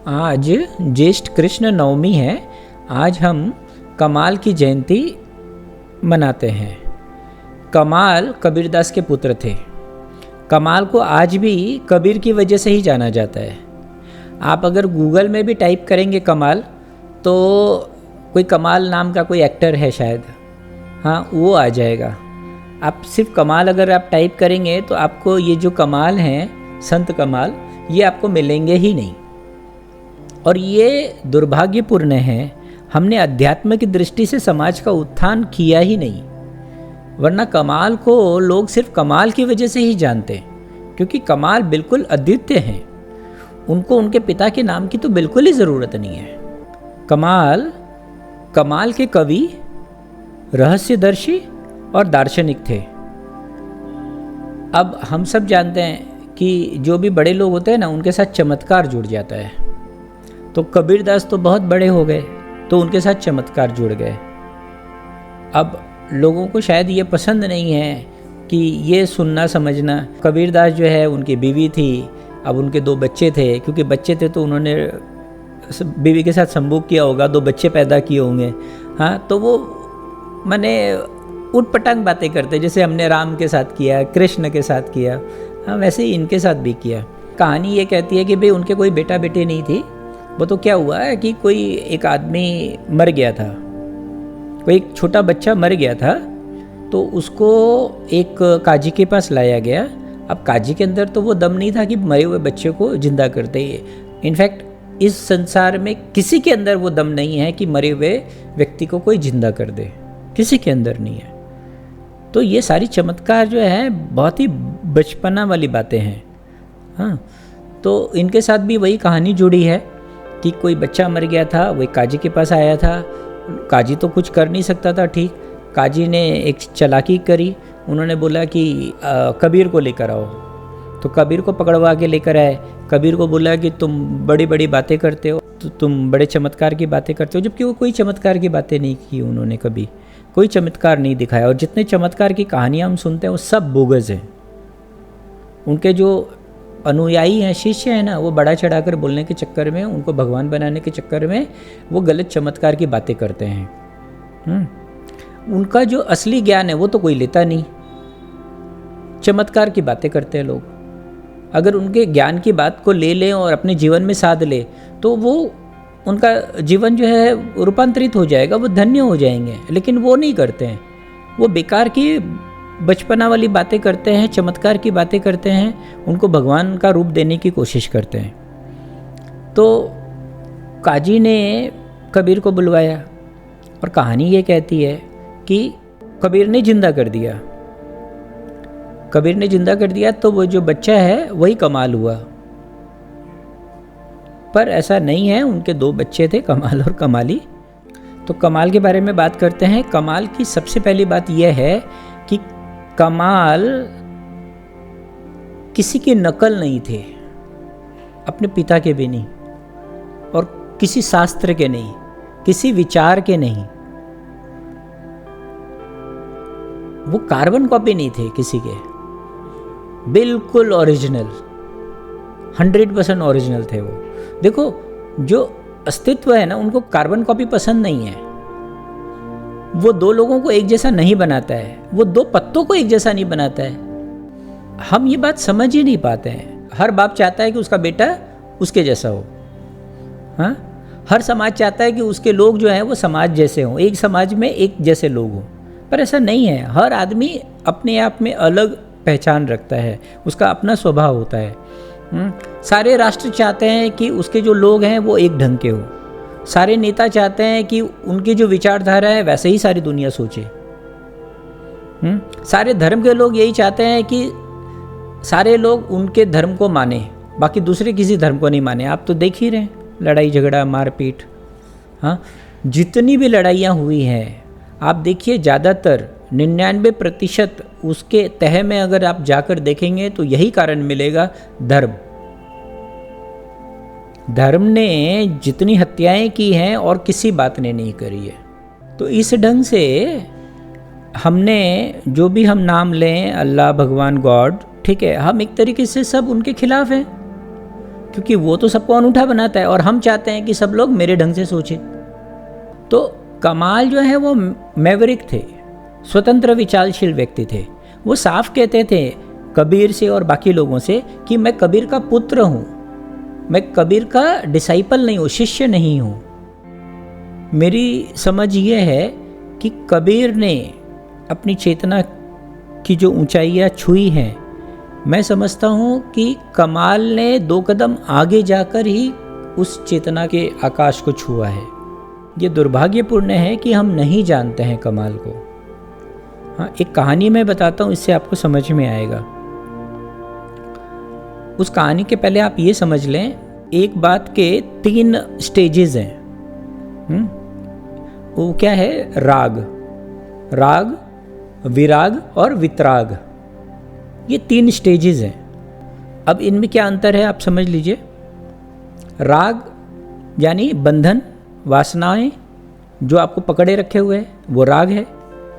आज ज्येष्ठ कृष्ण नवमी है। आज हम कमाल की जयंती मनाते हैं। कमाल कबीरदास के पुत्र थे। कमाल को आज भी कबीर की वजह से ही जाना जाता है। आप अगर गूगल में भी टाइप करेंगे कमाल, तो कोई कमाल नाम का कोई एक्टर है शायद, हाँ वो आ जाएगा। आप सिर्फ कमाल अगर आप टाइप करेंगे तो आपको ये जो कमाल हैं, संत कमाल, ये आपको मिलेंगे ही नहीं। और ये दुर्भाग्यपूर्ण है, हमने अध्यात्म की दृष्टि से समाज का उत्थान किया ही नहीं। वरना कमाल को लोग सिर्फ कमाल की वजह से ही जानते हैं, क्योंकि कमाल बिल्कुल अद्वितीय हैं। उनको उनके पिता के नाम की तो बिल्कुल ही ज़रूरत नहीं है। कमाल के कवि, रहस्यदर्शी और दार्शनिक थे। अब हम सब जानते हैं कि जो भी बड़े लोग होते हैं ना, उनके साथ चमत्कार जुड़ जाता है। तो कबीरदास तो बहुत बड़े हो गए, तो उनके साथ चमत्कार जुड़ गए। अब लोगों को शायद ये पसंद नहीं है कि ये सुनना समझना। कबीरदास जो है, उनकी बीवी थी, अब उनके 2 बच्चे थे। क्योंकि बच्चे थे तो उन्होंने बीवी के साथ संभोग किया होगा, 2 बच्चे पैदा किए होंगे। हाँ, तो वो माने उटपटांग बातें करते, जैसे हमने राम के साथ किया, कृष्ण के साथ किया, हाँ वैसे ही इनके साथ भी किया। कहानी ये कहती है कि भाई उनके कोई बेटा बेटी नहीं थी। वो तो क्या हुआ है कि कोई एक आदमी मर गया था, कोई एक छोटा बच्चा मर गया था, तो उसको एक काजी के पास लाया गया। अब काजी के अंदर तो वो दम नहीं था कि मरे हुए बच्चे को जिंदा करते। इनफैक्ट इस संसार में किसी के अंदर वो दम नहीं है कि मरे हुए व्यक्ति को कोई जिंदा कर दे, किसी के अंदर नहीं है। तो ये सारी चमत्कार जो है बहुत ही बचपना वाली बातें हैं। हाँ, तो इनके साथ भी वही कहानी जुड़ी है कि कोई बच्चा मर गया था, वही काजी के पास आया था। काजी तो कुछ कर नहीं सकता था ठीक। काजी ने एक चालाकी करी, उन्होंने बोला कि कबीर को लेकर आओ। तो कबीर को पकड़वा के लेकर आए। कबीर को बोला कि तुम बड़ी बड़ी बातें करते हो, तो तुम बड़े चमत्कार की बातें करते हो, जबकि वो कोई चमत्कार की बातें नहीं की। उन्होंने कभी कोई चमत्कार नहीं दिखाया। और जितने चमत्कार की कहानियाँ हम सुनते हैं वो सब बोगस हैं। उनके जो अनुयायी हैं, शिष्य हैं ना, वो बड़ा चढ़ाकर बोलने के चक्कर में, उनको भगवान बनाने के चक्कर में वो गलत चमत्कार की बातें करते हैं। उनका जो असली ज्ञान है वो तो कोई लेता नहीं। चमत्कार की बातें करते हैं लोग। अगर उनके ज्ञान की बात को ले लें और अपने जीवन में साध ले, तो वो उनका जीवन जो है रूपांतरित हो जाएगा, वो धन्य हो जाएंगे। लेकिन वो नहीं करते हैं। वो बेकार की बचपना वाली बातें करते हैं, चमत्कार की बातें करते हैं, उनको भगवान का रूप देने की कोशिश करते हैं। तो काजी ने कबीर को बुलवाया और कहानी ये कहती है कि कबीर ने जिंदा कर दिया। कबीर ने जिंदा कर दिया तो वो जो बच्चा है वही कमाल हुआ। पर ऐसा नहीं है, उनके 2 बच्चे थे, कमाल और कमाली। तो कमाल के बारे में बात करते हैं। कमाल की सबसे पहली बात यह है कि कमाल किसी की नकल नहीं थे, अपने पिता के भी नहीं, और किसी शास्त्र के नहीं, किसी विचार के नहीं। वो कार्बन कॉपी नहीं थे किसी के, बिल्कुल ओरिजिनल, 100% ओरिजिनल थे वो। देखो, जो अस्तित्व है ना, उनको कार्बन कॉपी पसंद नहीं है। वो 2 लोगों को एक जैसा नहीं बनाता है, वो 2 पत्तों को एक जैसा नहीं बनाता है। हम ये बात समझ ही नहीं पाते हैं। हर बाप चाहता है कि उसका बेटा उसके जैसा हो। हाँ, हर समाज चाहता है कि उसके लोग जो हैं वो समाज जैसे हों, एक समाज में एक जैसे लोग हों। पर ऐसा नहीं है। हर आदमी अपने आप में अलग पहचान रखता है, उसका अपना स्वभाव होता है। सारे राष्ट्र चाहते हैं कि उसके जो लोग हैं वो एक ढंग के हो। सारे नेता चाहते हैं कि उनकी जो विचारधारा है वैसे ही सारी दुनिया सोचे। सारे धर्म के लोग यही चाहते हैं कि सारे लोग उनके धर्म को माने, बाकी दूसरे किसी धर्म को नहीं माने। आप तो देख ही रहे हैं, लड़ाई झगड़ा, मारपीट। हाँ, जितनी भी लड़ाइयाँ हुई हैं, आप देखिए ज़्यादातर 99% उसके तह में अगर आप जाकर देखेंगे तो यही कारण मिलेगा, धर्म। धर्म ने जितनी हत्याएं की हैं और किसी बात ने नहीं करी है। तो इस ढंग से हमने जो भी हम नाम लें, अल्लाह, भगवान, गॉड, ठीक है, हम एक तरीके से सब उनके खिलाफ हैं। क्योंकि वो तो सबको अनूठा बनाता है और हम चाहते हैं कि सब लोग मेरे ढंग से सोचें। तो कमाल जो है वो मैवरिक थे, स्वतंत्र विचारशील व्यक्ति थे। वो साफ कहते थे कबीर से और बाकी लोगों से कि मैं कबीर का पुत्र हूँ, मैं कबीर का डिसाइपल नहीं हूँ, शिष्य नहीं हूँ। मेरी समझ ये है कि कबीर ने अपनी चेतना की जो ऊंचाइयाँ छुई हैं, मैं समझता हूँ कि कमाल ने 2 कदम आगे जाकर ही उस चेतना के आकाश को छुआ है। ये दुर्भाग्यपूर्ण है कि हम नहीं जानते हैं कमाल को। हाँ, एक कहानी मैं बताता हूँ, इससे आपको समझ में आएगा। उस कहानी के पहले आप ये समझ लें, एक बात के 3 स्टेजेस हैं। वो क्या है? राग, राग, विराग और वितराग, ये 3 स्टेजेस हैं। अब इनमें क्या अंतर है आप समझ लीजिए। राग यानी बंधन, वासनाएं जो आपको पकड़े रखे हुए हैं, वो राग है।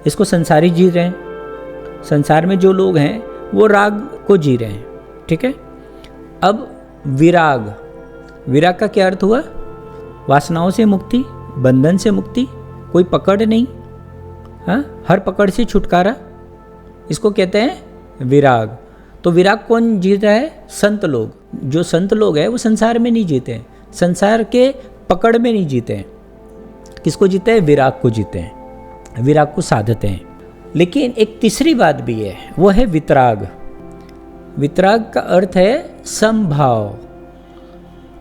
इसको संसारी जी रहे हैं, संसार में जो लोग हैं वो राग को जी रहे हैं, ठीक है। अब विराग, विराग का क्या अर्थ हुआ? वासनाओं से मुक्ति, बंधन से मुक्ति, कोई पकड़ नहीं, हाँ, हर पकड़ से छुटकारा, इसको कहते हैं विराग। तो विराग कौन जीता है? संत लोग। जो संत लोग हैं वो संसार में नहीं जीते हैं, संसार के पकड़ में नहीं जीते हैं। किसको जीते हैं? विराग को जीते हैं, विराग को साधते हैं। लेकिन एक तीसरी बात भी है, वो है वितराग। वितराग का अर्थ है समभाव,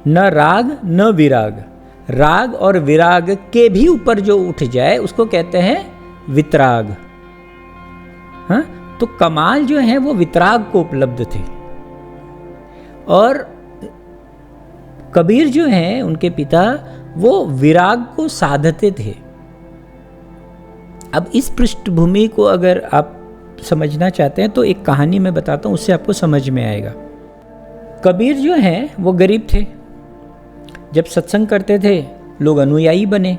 न राग न विराग, राग और विराग के भी ऊपर जो उठ जाए उसको कहते हैं वितराग। हाँ, तो कमाल जो है वो वितराग को उपलब्ध थे और कबीर जो हैं उनके पिता, वो विराग को साधते थे। अब इस पृष्ठभूमि को अगर आप समझना चाहते हैं तो एक कहानी मैं बताता हूँ, उससे आपको समझ में आएगा। कबीर जो हैं वो गरीब थे। जब सत्संग करते थे लोग अनुयायी बने,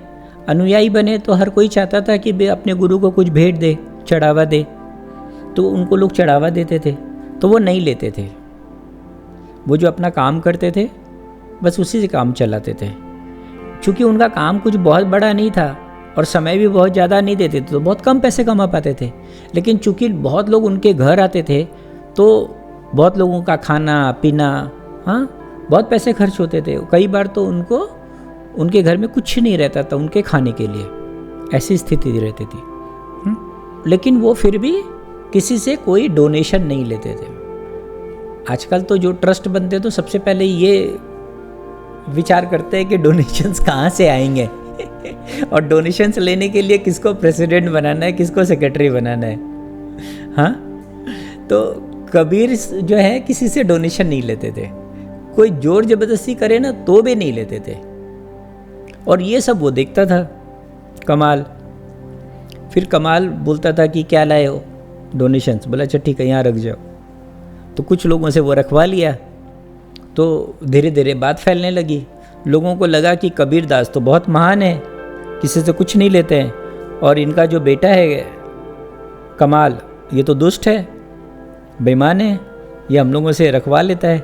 अनुयायी बने तो हर कोई चाहता था कि वे अपने गुरु को कुछ भेंट दे, चढ़ावा दे। तो उनको लोग चढ़ावा देते थे तो वो नहीं लेते थे। वो जो अपना काम करते थे बस उसी से काम चलाते थे। चूँकि उनका काम कुछ बहुत बड़ा नहीं था और समय भी बहुत ज़्यादा नहीं देते थे, तो बहुत कम पैसे कमा पाते थे। लेकिन चूँकि बहुत लोग उनके घर आते थे तो बहुत लोगों का खाना पीना, हाँ, बहुत पैसे खर्च होते थे। कई बार तो उनको उनके घर में कुछ नहीं रहता था उनके खाने के लिए, ऐसी स्थिति रहती थी। लेकिन वो फिर भी किसी से कोई डोनेशन नहीं लेते थे। आजकल तो जो ट्रस्ट बनते तो सबसे पहले ये विचार करते हैं कि डोनेशंस कहाँ से आएंगे और डोनेशंस लेने के लिए किसको प्रेसिडेंट बनाना है, किसको सेक्रेटरी बनाना है। हाँ, तो कबीर जो है किसी से डोनेशन नहीं लेते थे, कोई जोर जबरदस्ती करे ना तो भी नहीं लेते थे। और ये सब वो देखता था कमाल। फिर कमाल बोलता था कि क्या लाए हो? डोनेशंस। बोला अच्छा ठीक है, यहाँ रख जाओ। तो कुछ लोगों से वो रखवा लिया। तो धीरे धीरे बात फैलने लगी। लोगों को लगा कि कबीर दास तो बहुत महान है, किसी से कुछ नहीं लेते हैं, और इनका जो बेटा है कमाल, ये तो दुष्ट है, बेईमान है, ये हम लोगों से रखवा लेता है।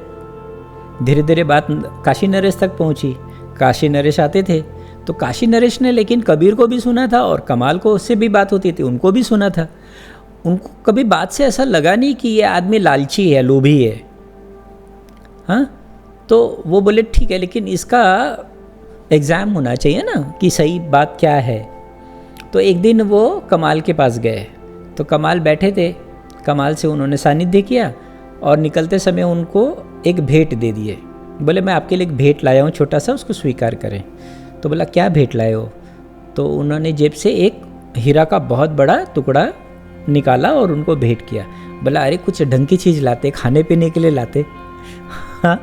धीरे धीरे बात काशी नरेश तक पहुंची। काशी नरेश आते थे तो काशी नरेश ने लेकिन कबीर को भी सुना था और कमाल को उससे भी बात होती थी, उनको भी सुना था। उनको कभी बात से ऐसा लगा नहीं कि ये आदमी लालची है, लोभी है। हाँ, तो वो बोले ठीक है, लेकिन इसका एग्ज़ाम होना चाहिए ना कि सही बात क्या है। तो एक दिन वो कमाल के पास गए तो कमाल बैठे थे। कमाल से उन्होंने सानिध्य किया और निकलते समय उनको एक भेंट दे दिए। बोले मैं आपके लिए एक भेंट लाया हूँ छोटा सा, उसको स्वीकार करें। तो बोला क्या भेंट लाए हो? तो उन्होंने जेब से एक हीरा का बहुत बड़ा टुकड़ा निकाला और उनको भेंट किया। बोला अरे कुछ ढंग की चीज़ लाते, खाने पीने के लिए लाते। हाँ,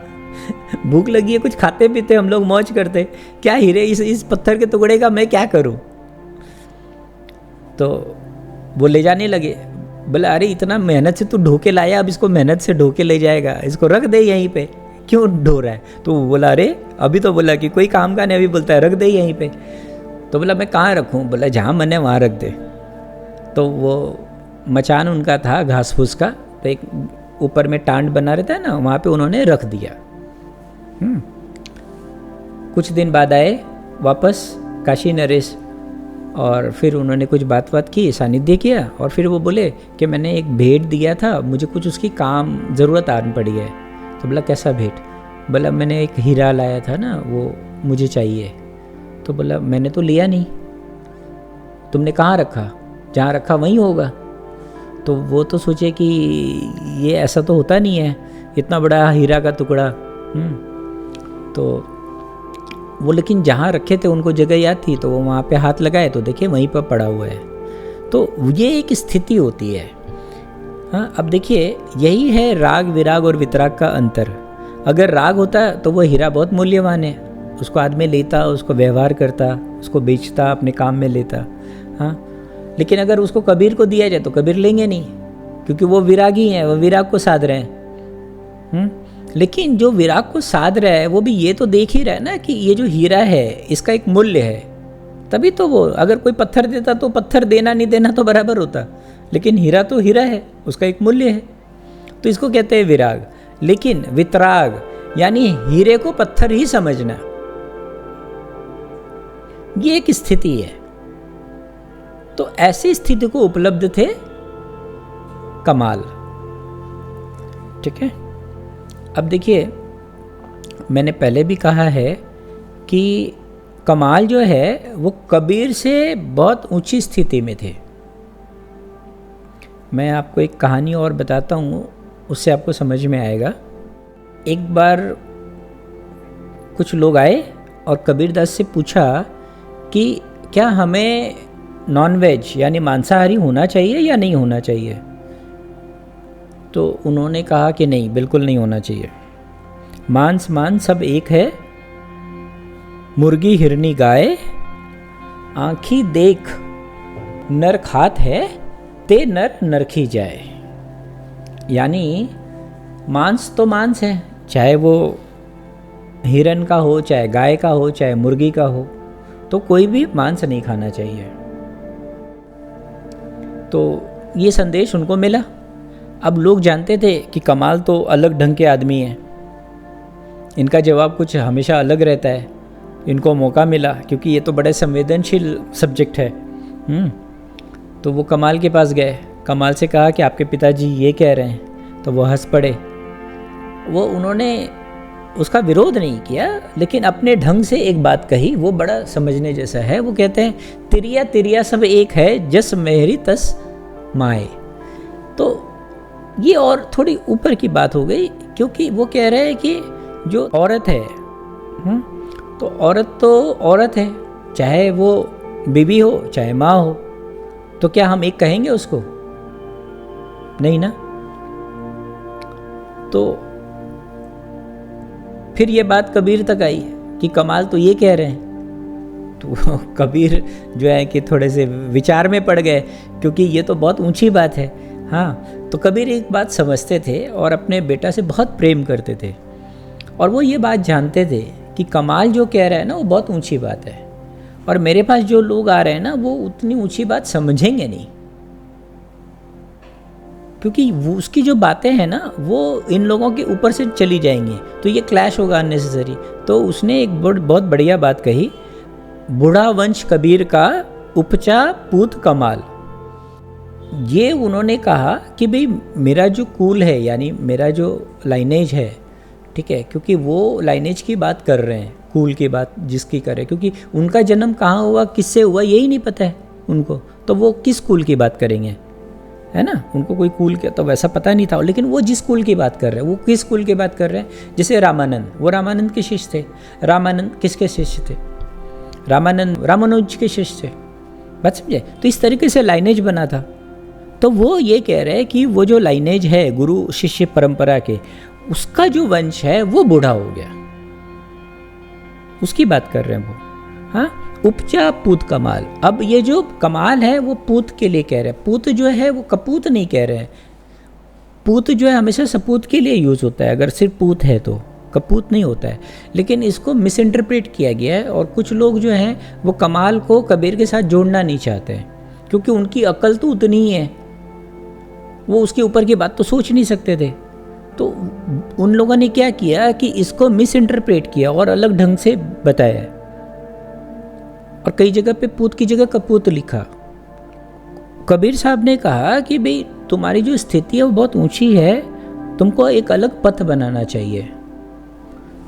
भूख लगी है, कुछ खाते पीते, हम लोग मौज करते, क्या हीरे इस पत्थर के टुकड़े का मैं क्या करूं? तो वो ले जाने लगे। बोला अरे इतना मेहनत से तू ढो के लाया, अब इसको मेहनत से ढो के ले जाएगा, इसको रख दे यहीं पे, क्यों ढो रहा है? तो वो बोला अरे अभी तो बोला कि कोई काम का नहीं, अभी बोलता है रख दे यहीं पे। तो बोला मैं कहाँ रखूँ? बोला जहाँ मन है वहाँ रख दे। तो वो मचान उनका था घास फूस का, तो एक ऊपर में टांड बना रहता है ना, वहाँ पे उन्होंने रख दिया। कुछ दिन बाद आए वापस काशी नरेश, और फिर उन्होंने कुछ बात की, सानिध्य किया, और फिर वो बोले कि मैंने एक भेंट दिया था, मुझे कुछ उसकी काम ज़रूरत आन पड़ी है। तो बोला कैसा भेंट? बोला मैंने एक हीरा लाया था ना, वो मुझे चाहिए। तो बोला मैंने तो लिया नहीं, तुमने कहाँ रखा? जहाँ रखा वहीं होगा। तो वो तो सोचे कि ये ऐसा तो होता नहीं है, इतना बड़ा हीरा का टुकड़ा। तो वो लेकिन जहाँ रखे थे उनको जगह याद थी, तो वो वहाँ पे हाथ लगाए तो देखिए वहीं पर पड़ा हुआ है। तो ये एक स्थिति होती है। हाँ, अब देखिए यही है राग विराग और वितराग का अंतर। अगर राग होता तो वो हीरा बहुत मूल्यवान है, उसको आदमी लेता, उसको व्यवहार करता, उसको बेचता, अपने काम में लेता। हाँ, लेकिन अगर उसको कबीर को दिया जाए तो कबीर लेंगे नहीं, क्योंकि वो विरागी हैं, वो विराग को साध रहे हैं। लेकिन जो विराग को साध रहा है वो भी ये तो देख ही रहा है ना कि ये जो हीरा है इसका एक मूल्य है, तभी तो वो, अगर कोई पत्थर देता तो पत्थर देना नहीं देना तो बराबर होता, लेकिन हीरा तो हीरा है, उसका एक मूल्य है। तो इसको कहते हैं विराग। लेकिन वितराग यानी हीरे को पत्थर ही समझना, ये एक स्थिति है। तो ऐसी स्थिति को उपलब्ध थे कमाल। ठीक है, अब देखिए मैंने पहले भी कहा है कि कमाल जो है वो कबीर से बहुत ऊंची स्थिति में थे। मैं आपको एक कहानी और बताता हूँ, उससे आपको समझ में आएगा। एक बार कुछ लोग आए और कबीरदास से पूछा कि क्या हमें नॉनवेज यानी मांसाहारी होना चाहिए या नहीं होना चाहिए? तो उन्होंने कहा कि नहीं, बिल्कुल नहीं होना चाहिए। मांस सब एक है, मुर्गी हिरनी गाय, आँखी देख नर खात है, ते नर नरखी जाए। यानी मांस तो मांस है, चाहे वो हिरन का हो, चाहे गाय का हो, चाहे मुर्गी का हो, तो कोई भी मांस नहीं खाना चाहिए। तो ये संदेश उनको मिला। अब लोग जानते थे कि कमाल तो अलग ढंग के आदमी हैं, इनका जवाब कुछ हमेशा अलग रहता है। इनको मौका मिला क्योंकि ये तो बड़े संवेदनशील सब्जेक्ट है। तो वो कमाल के पास गए, कमाल से कहा कि आपके पिताजी ये कह रहे हैं। तो वो हंस पड़े। उन्होंने उसका विरोध नहीं किया, लेकिन अपने ढंग से एक बात कही, वो बड़ा समझने जैसा है। वो कहते हैं तिरिया तिरिया सब एक है, जस मेहरी तस माए। तो ये और थोड़ी ऊपर की बात हो गई, क्योंकि वो कह रहे हैं कि जो औरत है, तो औरत है, चाहे वो बीवी हो चाहे माँ हो, तो क्या हम एक कहेंगे उसको? नहीं ना। तो फिर ये बात कबीर तक आई कि कमाल तो ये कह रहे हैं। तो कबीर जो है कि थोड़े से विचार में पड़ गए, क्योंकि ये तो बहुत ऊंची बात है। हाँ, तो कबीर एक बात समझते थे और अपने बेटा से बहुत प्रेम करते थे, और वो ये बात जानते थे कि कमाल जो कह रहा है ना वो बहुत ऊंची बात है, और मेरे पास जो लोग आ रहे हैं ना वो उतनी ऊंची बात समझेंगे नहीं, क्योंकि वो उसकी जो बातें हैं ना वो इन लोगों के ऊपर से चली जाएंगी, तो ये क्लैश होगा अननेसेसरी। तो उसने एक बहुत बढ़िया बात कही, बूढ़ा वंश कबीर का उपचा पूत कमाल। ये उन्होंने कहा कि भाई मेरा जो कुल है, यानी मेरा जो लाइनेज है, ठीक है, क्योंकि वो लाइनेज की बात कर रहे हैं, कुल की बात जिसकी करे, क्योंकि उनका जन्म कहाँ हुआ, किससे हुआ, यही नहीं पता है उनको, तो वो किस कुल की बात करेंगे, है ना। उनको कोई कुल का तो वैसा पता नहीं था, लेकिन वो जिस कुल की बात कर रहे हैं, वो किस कुल की बात कर रहे हैं। जैसे रामानंद, वो रामानंद के शिष्य थे। रामानंद किसके शिष्य थे? रामानंद रामानुज के शिष्य थे। बात समझे? तो इस तरीके से लाइनेज बना था। तो वो ये कह रहे हैं कि वो जो लाइनेज है गुरु शिष्य परंपरा के, उसका जो वंश है वो बूढ़ा हो गया, उसकी बात कर रहे हैं वो। हाँ, उपचा पूत कमाल। अब ये जो कमाल है वो पूत के लिए कह रहे हैं। पूत जो है वो कपूत नहीं कह रहे हैं। पूत जो है हमेशा सपूत के लिए यूज़ होता है, अगर सिर्फ पूत है तो कपूत नहीं होता है। लेकिन इसको मिस इंटरप्रेट किया गया है, और कुछ लोग जो हैं वो कमाल को कबीर के साथ जोड़ना नहीं चाहते हैं, क्योंकि उनकी अकल तो उतनी ही है, वो उसके ऊपर की बात तो सोच नहीं सकते थे। तो उन लोगों ने क्या किया कि इसको मिस इंटरप्रेट किया और अलग ढंग से बताया, और कई जगह पे पूत की जगह कपूत लिखा। कबीर साहब ने कहा कि भाई तुम्हारी जो स्थिति है वो बहुत ऊंची है, तुमको एक अलग पथ बनाना चाहिए।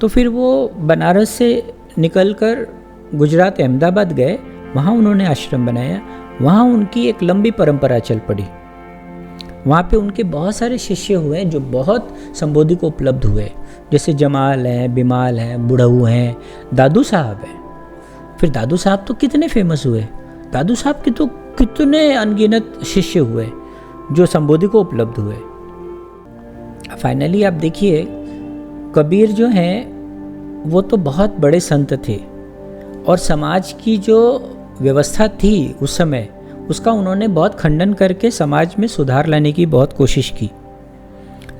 तो फिर वो बनारस से निकलकर गुजरात अहमदाबाद गए, वहाँ उन्होंने आश्रम बनाया। वहाँ उनकी एक लंबी परंपरा चल पड़ी। वहाँ पे उनके बहुत सारे शिष्य हुए जो बहुत संबोधि को उपलब्ध हुए, जैसे जमाल हैं, बिमाल हैं, बुढ़ऊ हैं, दादू साहब हैं। फिर दादू साहब तो कितने फेमस हुए, दादू साहब के तो कितने अनगिनत शिष्य हुए जो संबोधि को उपलब्ध हुए। फाइनली आप देखिए, कबीर जो हैं वो तो बहुत बड़े संत थे, और समाज की जो व्यवस्था थी उस समय, उसका उन्होंने बहुत खंडन करके समाज में सुधार लाने की बहुत कोशिश की।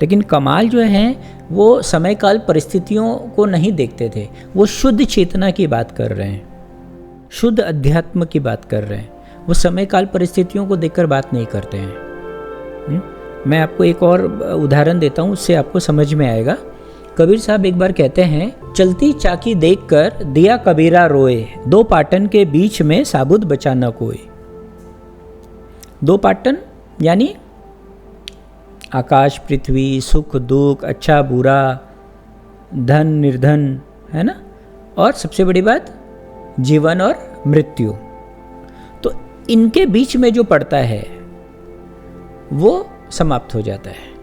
लेकिन कमाल जो है वो समय काल परिस्थितियों को नहीं देखते थे, वो शुद्ध चेतना की बात कर रहे हैं, शुद्ध अध्यात्म की बात कर रहे हैं। वो समय काल परिस्थितियों को देखकर बात नहीं करते हैं। मैं आपको एक और उदाहरण देता हूँ, उससे आपको समझ में आएगा। कबीर साहब एक बार कहते हैं, चलती चाकी देखकर दिया कबीरा रोए, दो पाटन के बीच में साबुत बचा न कोई। दो पाटन यानी आकाश पृथ्वी, सुख दुख, अच्छा बुरा, धन निर्धन, है ना, और सबसे बड़ी बात जीवन और मृत्यु। तो इनके बीच में जो पड़ता है वो समाप्त हो जाता है।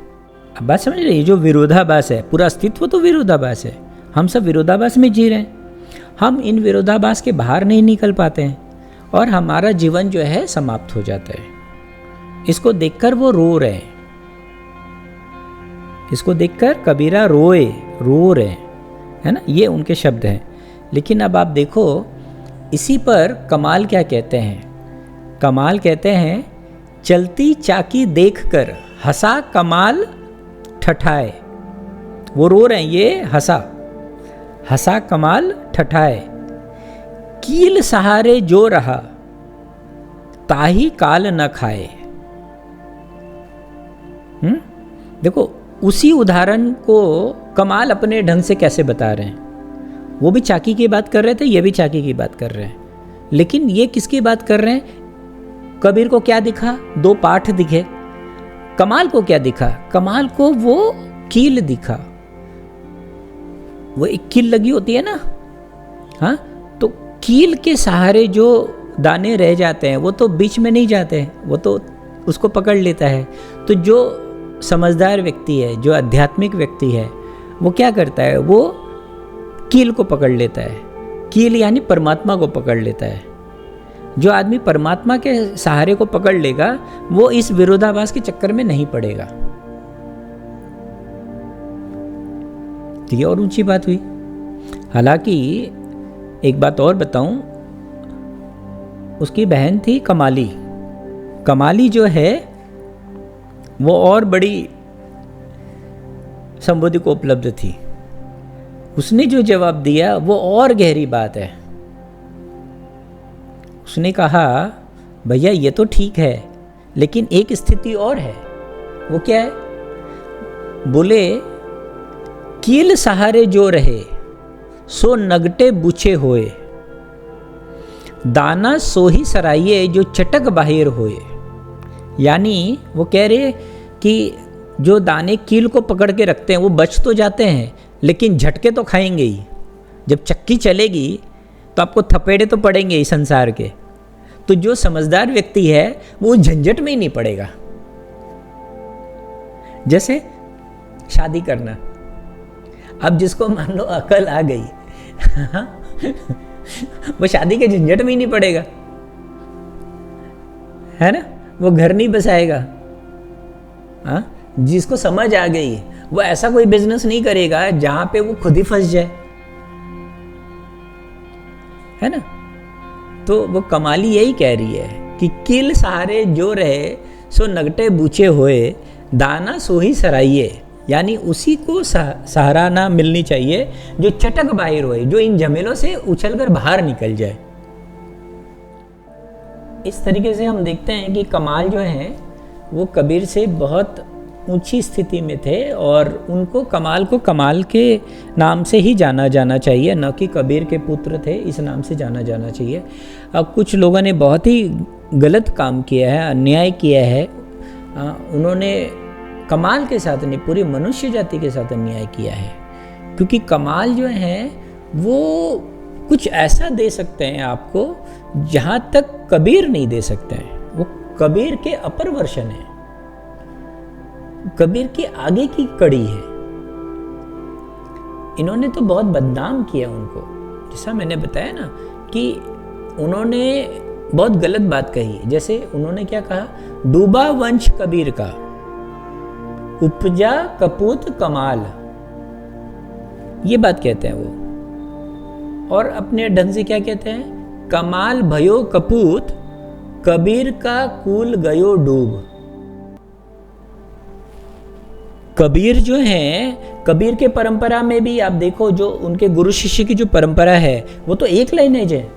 अब बात समझ रही है, जो विरोधाभास है, पूरा अस्तित्व तो विरोधाभास है, हम सब विरोधाभास में जी रहे हैं। हम इन विरोधाभास के बाहर नहीं निकल पाते हैं और हमारा जीवन जो है समाप्त हो जाता है। इसको देखकर वो रो रहे हैं, इसको देखकर कबीरा रो रहे हैं, है ना, ये उनके शब्द हैं। लेकिन अब आप देखो, इसी पर कमाल क्या कहते हैं। कमाल कहते हैं, चलती चाकी देखकर हंसा कमाल ठठाए। वो रो रहे हैं, ये हंसा कमाल ठठाए। कील सहारे जो रहा ताही काल न खाए। देखो, उसी उदाहरण को कमाल अपने ढंग से कैसे बता रहे हैं। वो भी चाकी की बात कर रहे थे, ये भी चाकी की बात कर रहे हैं, लेकिन ये किसकी बात कर रहे हैं। कबीर को क्या दिखा, दो पाठ दिखे। कमाल को क्या दिखा, कमाल को वो कील दिखा। वो एक कील लगी होती है ना, हाँ, तो कील के सहारे जो दाने रह जाते हैं वो तो बीच में नहीं जाते हैं, वो तो उसको पकड़ लेता है। तो जो समझदार व्यक्ति है, जो आध्यात्मिक व्यक्ति है, वो क्या करता है, वो कील को पकड़ लेता है। कील यानी परमात्मा को पकड़ लेता है। जो आदमी परमात्मा के सहारे को पकड़ लेगा वो इस विरोधाभास के चक्कर में नहीं पड़ेगा। तो ये और ऊंची बात हुई। हालांकि एक बात और बताऊं, उसकी बहन थी कमाली। कमाली जो है वो और बड़ी संबोधि को उपलब्ध थी। उसने जो जवाब दिया वो और गहरी बात है। उसने कहा, भैया ये तो ठीक है, लेकिन एक स्थिति और है। वो क्या है, बोले कील सहारे जो रहे सो नगटे बुछे होए, दाना सो ही सराइये जो चटक बाहिर होए। यानी वो कह रहे कि जो दाने कील को पकड़ के रखते हैं वो बच तो जाते हैं, लेकिन झटके तो खाएंगे ही। जब चक्की चलेगी तो आपको थपेड़े तो पड़ेंगे ही संसार के। तो जो समझदार व्यक्ति है वो झंझट में ही नहीं पड़ेगा। जैसे शादी करना, अब जिसको मान लो अकल आ गई वो शादी के झंझट में ही नहीं पड़ेगा, है ना, वो घर नहीं बसाएगा। हाँ, जिसको समझ आ गई वो ऐसा कोई बिजनेस नहीं करेगा जहां पे वो खुद ही फंस जाए, है ना। तो वो कमाली यही कह रही है कि कील सहारे जो रहे सो नगटे बूचे होए, दाना सो ही सराइये। यानी उसी को सहाराना मिलनी चाहिए जो चटक बाहिर होए, जो इन झमेलों से उछलकर बाहर निकल जाए। इस तरीके से हम देखते हैं कि कमाल जो है वो कबीर से बहुत ऊंची स्थिति में थे और उनको कमाल को कमाल के नाम से ही जाना जाना चाहिए, न कि कबीर के पुत्र थे इस नाम से जाना जाना चाहिए। अब कुछ लोगों ने बहुत ही गलत काम किया है, अन्याय किया है। उन्होंने कमाल के साथ नहीं, पूरी मनुष्य जाति के साथ अन्याय किया है, क्योंकि कमाल जो है वो कुछ ऐसा दे सकते हैं आपको जहाँ तक कबीर नहीं दे सकते हैं। वो कबीर के अपर वर्शन है, कबीर की आगे की कड़ी है। इन्होंने तो बहुत बदनाम किया उनको, जैसा मैंने बताया ना कि उन्होंने बहुत गलत बात कही। जैसे उन्होंने क्या कहा, डूबा वंश कबीर का, उपजा कपूत कमाल, ये बात कहते हैं वो। और अपने ढंग से क्या कहते हैं, कमाल भयो कपूत, कबीर का कुल गयो डूब। कबीर जो हैं, कबीर के परंपरा में भी आप देखो, जो उनके गुरु शिष्य की जो परंपरा है वो तो एक लाइनेज है,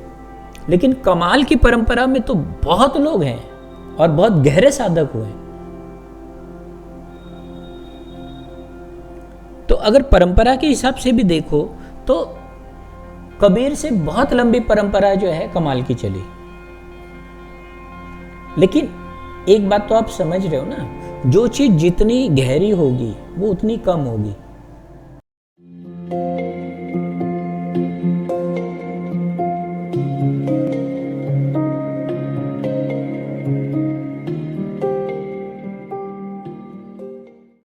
लेकिन कमाल की परंपरा में तो बहुत लोग हैं और बहुत गहरे साधक हुए। तो अगर परंपरा के हिसाब से भी देखो तो कबीर से बहुत लंबी परंपरा जो है कमाल की चली। लेकिन एक बात तो आप समझ रहे हो ना, जो चीज जितनी गहरी होगी वो उतनी कम होगी।